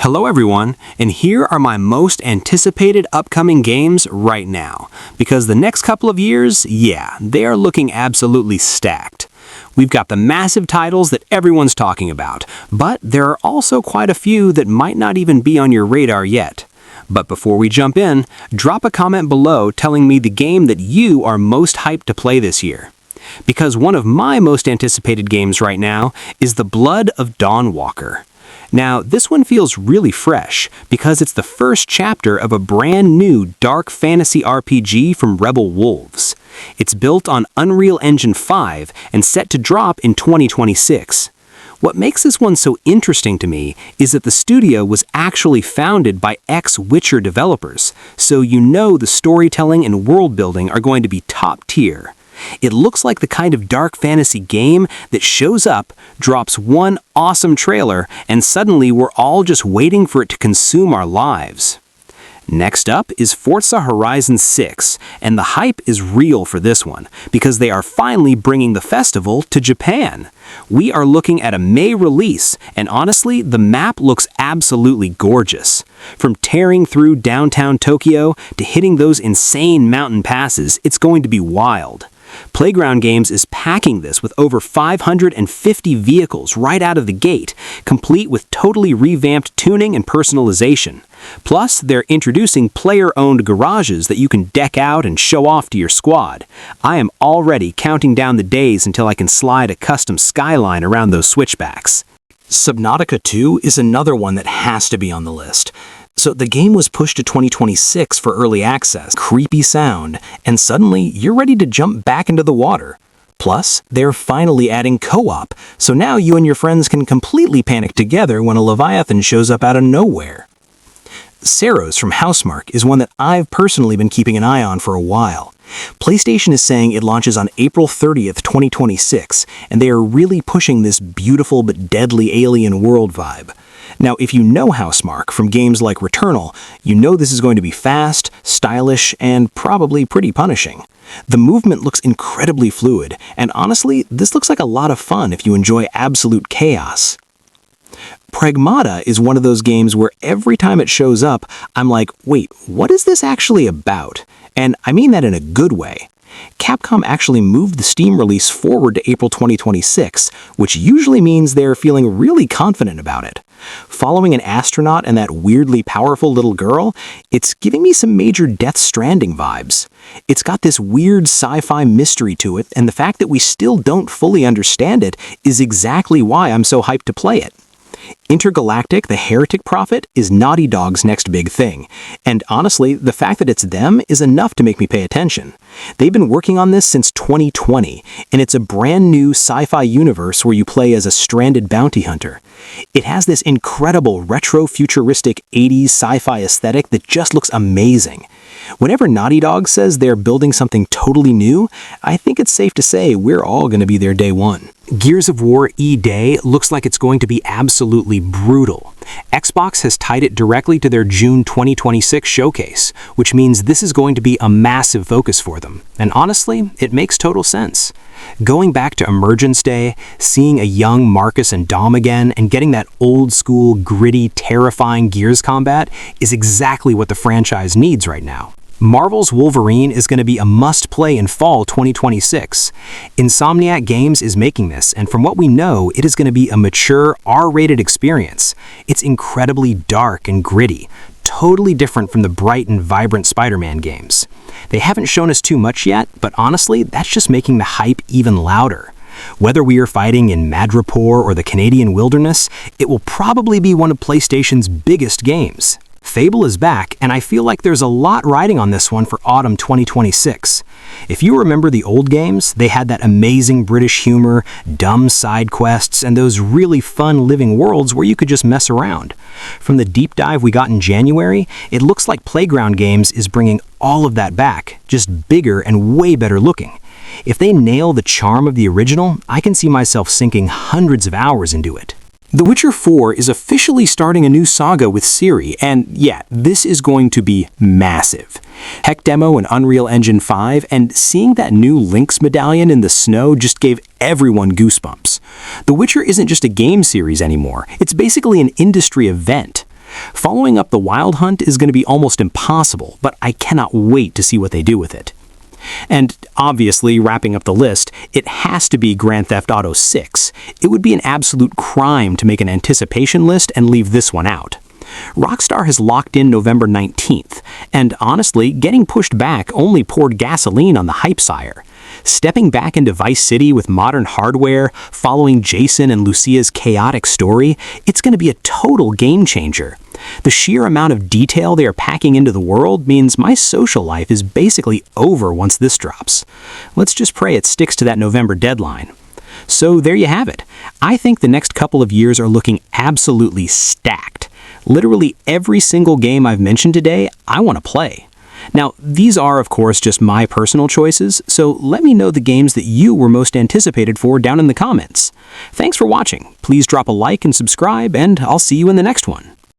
Hello everyone, and here are my most anticipated upcoming games right now, because the next couple of years, they are looking absolutely stacked. We've got the massive titles that everyone's talking about, but there are also quite a few that might not even be on your radar yet. But before we jump in, drop a comment below telling me the game that you are most hyped to play this year. Because one of my most anticipated games right now is the Blood of Dawnwalker. Now, this one feels really fresh because it's the first chapter of a brand new dark fantasy RPG from Rebel Wolves. It's built on Unreal Engine 5 and set to drop in 2026. What makes this one so interesting to me is that the studio was actually founded by ex-Witcher developers, so you know the storytelling and world building are going to be top tier. It looks like the kind of dark fantasy game that shows up, drops one awesome trailer, and suddenly we're all just waiting for it to consume our lives. Next up is Forza Horizon 6, and the hype is real for this one, because they are finally bringing the festival to Japan. We are looking at a May release, and honestly, the map looks absolutely gorgeous. From tearing through downtown Tokyo to hitting those insane mountain passes, it's going to be wild. Playground Games is packing this with over 550 vehicles right out of the gate, complete with totally revamped tuning and personalization. Plus, they're introducing player-owned garages that you can deck out and show off to your squad. I am already counting down the days until I can slide a custom skyline around those switchbacks. Subnautica 2 is another one that has to be on the list. So the game was pushed to 2026 for early access, creepy sound, and suddenly you're ready to jump back into the water. Plus, they're finally adding co-op, so now you and your friends can completely panic together when a Leviathan shows up out of nowhere. Saros from Housemarque is one that I've personally been keeping an eye on for a while. PlayStation is saying it launches on April 30th, 2026, and they are really pushing this beautiful but deadly alien world vibe. Now, if you know Housemarque from games like Returnal, you know this is going to be fast, stylish, and probably pretty punishing. The movement looks incredibly fluid, and honestly, this looks like a lot of fun if you enjoy absolute chaos. Pragmata is one of those games where every time it shows up, I'm like, wait, what is this actually about? And I mean that in a good way. Capcom actually moved the Steam release forward to April 2026, which usually means they're feeling really confident about it. Following an astronaut and that weirdly powerful little girl, it's giving me some major Death Stranding vibes. It's got this weird sci-fi mystery to it, and the fact that we still don't fully understand it is exactly why I'm so hyped to play it. Intergalactic, the Heretic Prophet, is Naughty Dog's next big thing, and honestly, the fact that it's them is enough to make me pay attention. They've been working on this since 2020, and it's a brand new sci-fi universe where you play as a stranded bounty hunter. It has this incredible retro-futuristic 80s sci-fi aesthetic that just looks amazing. Whenever Naughty Dog says they're building something totally new, I think it's safe to say we're all going to be there day one. Gears of War E-Day looks like it's going to be absolutely brutal. Xbox has tied it directly to their June 2026 showcase, which means this is going to be a massive focus for them. And honestly, it makes total sense. Going back to Emergence Day, seeing a young Marcus and Dom again, and getting that old-school, gritty, terrifying Gears combat is exactly what the franchise needs right now. Marvel's Wolverine is going to be a must-play in fall 2026. Insomniac Games is making this, and from what we know, it is going to be a mature, R-rated experience. It's incredibly dark and gritty, totally different from the bright and vibrant Spider-Man games. They haven't shown us too much yet, but honestly, that's just making the hype even louder. Whether we are fighting in Madripoor or the Canadian wilderness, it will probably be one of PlayStation's biggest games. Fable is back, and I feel like there's a lot riding on this one for autumn 2026. If you remember the old games, they had that amazing British humor, dumb side quests, and those really fun living worlds where you could just mess around. From the deep dive we got in January, it looks like Playground Games is bringing all of that back, just bigger and way better looking. If they nail the charm of the original, I can see myself sinking hundreds of hours into it. The Witcher 4 is officially starting a new saga with Ciri, and this is going to be massive. Heck Demo and Unreal Engine 5, and seeing that new Lynx medallion in the snow just gave everyone goosebumps. The Witcher isn't just a game series anymore, it's basically an industry event. Following up the Wild Hunt is going to be almost impossible, but I cannot wait to see what they do with it. And obviously, wrapping up the list, it has to be Grand Theft Auto 6. It would be an absolute crime to make an anticipation list and leave this one out. Rockstar has locked in November 19th, and honestly, getting pushed back only poured gasoline on the hype sire. Stepping back into Vice City with modern hardware, following Jason and Lucia's chaotic story, it's going to be a total game changer. The sheer amount of detail they are packing into the world means my social life is basically over once this drops. Let's just pray it sticks to that November deadline. So there you have it. I think the next couple of years are looking absolutely stacked. Literally every single game I've mentioned today, I want to play. Now, these are, of course, just my personal choices, so let me know the games that you were most anticipated for down in the comments. Thanks for watching. Please drop a like and subscribe, and I'll see you in the next one.